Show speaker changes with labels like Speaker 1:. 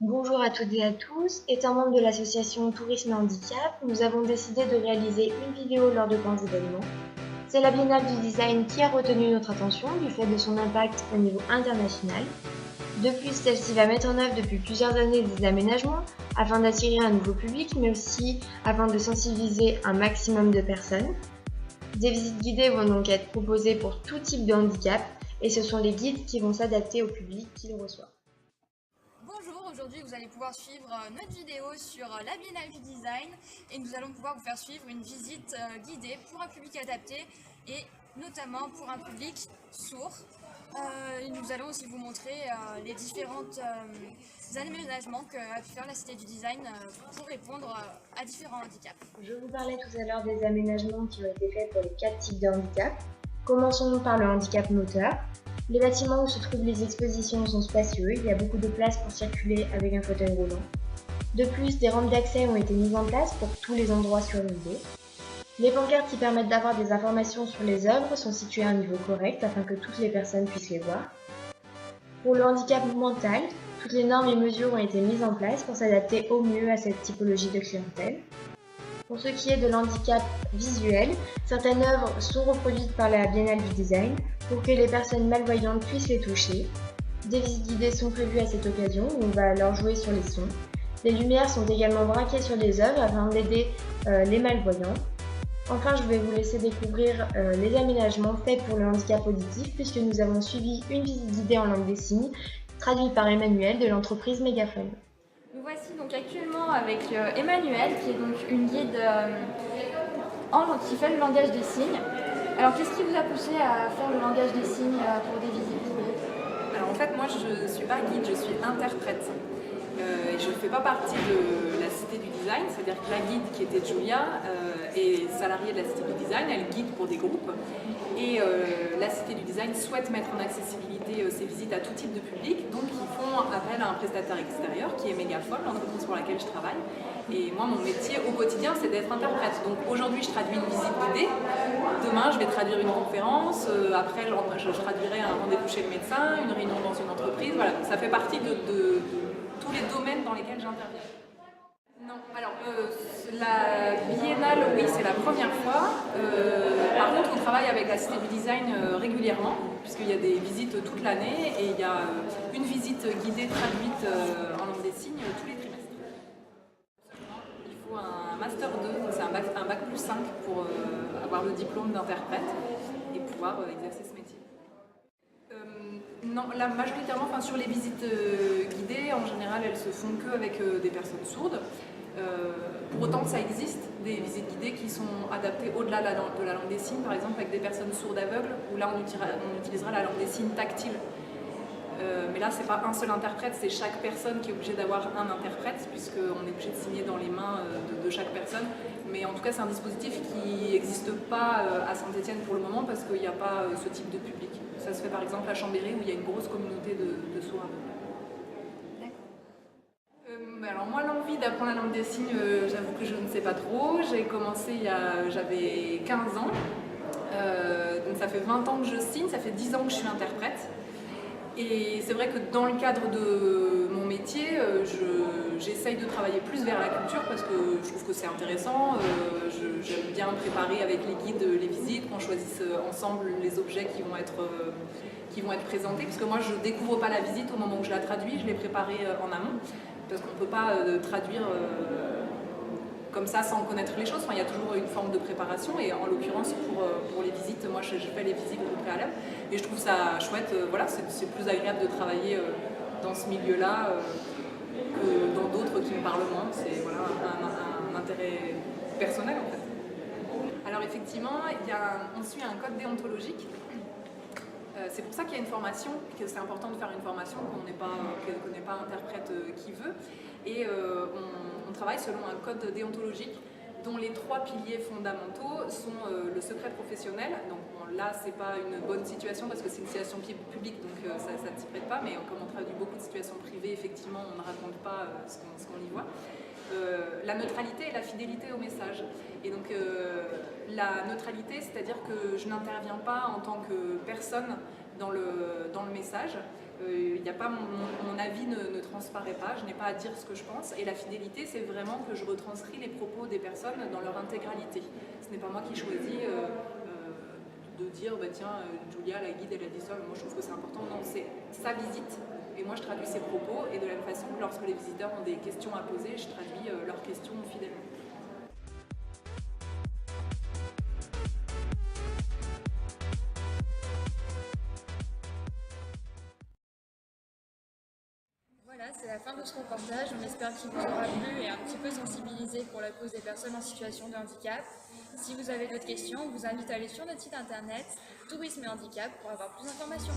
Speaker 1: Bonjour à toutes et à tous. Étant membre de l'association Tourisme et Handicap, nous avons décidé de réaliser une vidéo lors de grands événements. C'est la Biennale du Design qui a retenu notre attention du fait de son impact au niveau international. De plus, celle-ci va mettre en œuvre depuis plusieurs années des aménagements afin d'attirer un nouveau public, mais aussi afin de sensibiliser un maximum de personnes. Des visites guidées vont donc être proposées pour tout type de handicap et ce sont les guides qui vont s'adapter au public qui le reçoit.
Speaker 2: Bonjour, aujourd'hui vous allez pouvoir suivre notre vidéo sur la Biennale du Design et nous allons pouvoir vous faire suivre une visite guidée pour un public adapté et notamment pour un public sourd. Et nous allons aussi vous montrer les différents aménagements qu'a pu faire la Cité du Design pour répondre à différents handicaps.
Speaker 1: Je vous parlais tout à l'heure des aménagements qui ont été faits pour les 4 types de handicap. Commençons par le handicap moteur. Les bâtiments où se trouvent les expositions sont spacieux, il y a beaucoup de place pour circuler avec un fauteuil roulant. De plus, des rampes d'accès ont été mises en place pour tous les endroits surélevés. Les pancartes qui permettent d'avoir des informations sur les œuvres sont situées à un niveau correct afin que toutes les personnes puissent les voir. Pour le handicap mental, toutes les normes et mesures ont été mises en place pour s'adapter au mieux à cette typologie de clientèle. Pour ce qui est de l'handicap visuel, certaines œuvres sont reproduites par la Biennale du Design pour que les personnes malvoyantes puissent les toucher. Des visites guidées sont prévues à cette occasion où on va leur jouer sur les sons. Les lumières sont également braquées sur les œuvres afin d'aider les malvoyants. Enfin, je vais vous laisser découvrir les aménagements faits pour le handicap auditif puisque nous avons suivi une visite guidée en langue des signes traduite par Emmanuel de l'entreprise Mégaphone.
Speaker 2: Nous voici donc actuellement avec Emmanuel qui est donc une guide qui fait le langage des signes. Alors qu'est-ce qui vous a poussé à faire le langage des signes pour des visites?
Speaker 3: Alors en fait, moi je suis pas guide, je suis interprète. Et je ne fais pas partie de la Cité du Design, c'est-à-dire que la guide qui était Julia est salariée de la Cité du Design, elle guide pour des groupes. Et la Cité du Design souhaite mettre en accessibilité ces visites à tout type de public, donc ils font appel à un prestataire extérieur qui est Mégaphone, l'entreprise pour laquelle je travaille. Et moi, mon métier au quotidien, c'est d'être interprète. Donc aujourd'hui, je traduis une visite guidée. Demain, je vais traduire une conférence. Après, je traduirai un rendez-vous chez le médecin, une réunion dans une entreprise. Voilà, ça fait partie de tous les domaines dans lesquels j'interviens. Non, alors la biennale, oui, c'est la première fois. Par contre, on travaille avec la Cité du Design régulièrement, puisqu'il y a des visites toute l'année et il y a une visite guidée traduite en langue des signes tous les trimestres. Il faut un Master 2, donc c'est un bac plus 5 pour avoir le diplôme d'interprète et pouvoir exercer ce métier. Non, là, majoritairement, sur les visites guidées, en général, elles se font qu'avec des personnes sourdes. Pour autant, ça existe des visites guidées qui sont adaptées au-delà de la langue des signes, par exemple avec des personnes sourdes aveugles, où là on utilisera la langue des signes tactile. Mais là, c'est pas un seul interprète, c'est chaque personne qui est obligée d'avoir un interprète, puisqu'on est obligé de signer dans les mains de chaque personne. Mais en tout cas, c'est un dispositif qui n'existe pas à Saint-Étienne pour le moment, parce qu'il n'y a pas ce type de public. Ça se fait par exemple à Chambéry, où il y a une grosse communauté de sourds aveugles. Alors moi, l'envie d'apprendre la langue des signes, j'avoue que je ne sais pas trop. J'ai commencé j'avais 15 ans, donc ça fait 20 ans que je signe, ça fait 10 ans que je suis interprète. Et c'est vrai que dans le cadre de mon métier, j'essaye de travailler plus vers la culture parce que je trouve que c'est intéressant. J'aime bien préparer avec les guides les visites, qu'on choisisse ensemble les objets qui vont être présentés. Parce que moi, je ne découvre pas la visite au moment où je la traduis, je l'ai préparée en amont. Parce qu'on ne peut pas traduire comme ça sans connaître les choses. Il y a toujours une forme de préparation et en l'occurrence pour les visites, moi je fais les visites au préalable et je trouve ça chouette. Voilà, c'est plus agréable de travailler dans ce milieu-là que dans d'autres qui me parlent moins. C'est voilà, un intérêt personnel en fait. Alors effectivement, on suit un code déontologique. C'est pour ça qu'il y a une formation, que c'est important de faire une formation, qu'on n'est pas interprète qui veut. Et on travaille selon un code déontologique dont les 3 piliers fondamentaux sont le secret professionnel. Donc bon, là, c'est pas une bonne situation parce que c'est une situation publique, donc ça ne s'y prête pas. Mais comme on traduit beaucoup de situations privées, effectivement, on ne raconte pas ce qu'on y voit. La neutralité et la fidélité au message. Et donc la neutralité, c'est-à-dire que je n'interviens pas en tant que personne dans le message, Il n'y a pas mon avis ne transparaît pas, je n'ai pas à dire ce que je pense. Et la fidélité, c'est vraiment que je retranscris les propos des personnes dans leur intégralité. Ce n'est pas moi qui choisis de dire bah, tiens, Julia, la guide, elle a dit ça, moi je trouve que c'est important. Non, c'est sa visite. Et moi je traduis ses propos. Et de la même façon que lorsque les visiteurs ont des questions à poser, je traduis leurs questions fidèlement.
Speaker 2: Voilà, c'est la fin de ce reportage. On espère qu'il vous aura plu et un petit peu sensibilisé pour la cause des personnes en situation de handicap. Si vous avez d'autres questions, on vous invite à aller sur notre site internet Tourisme et Handicap pour avoir plus d'informations.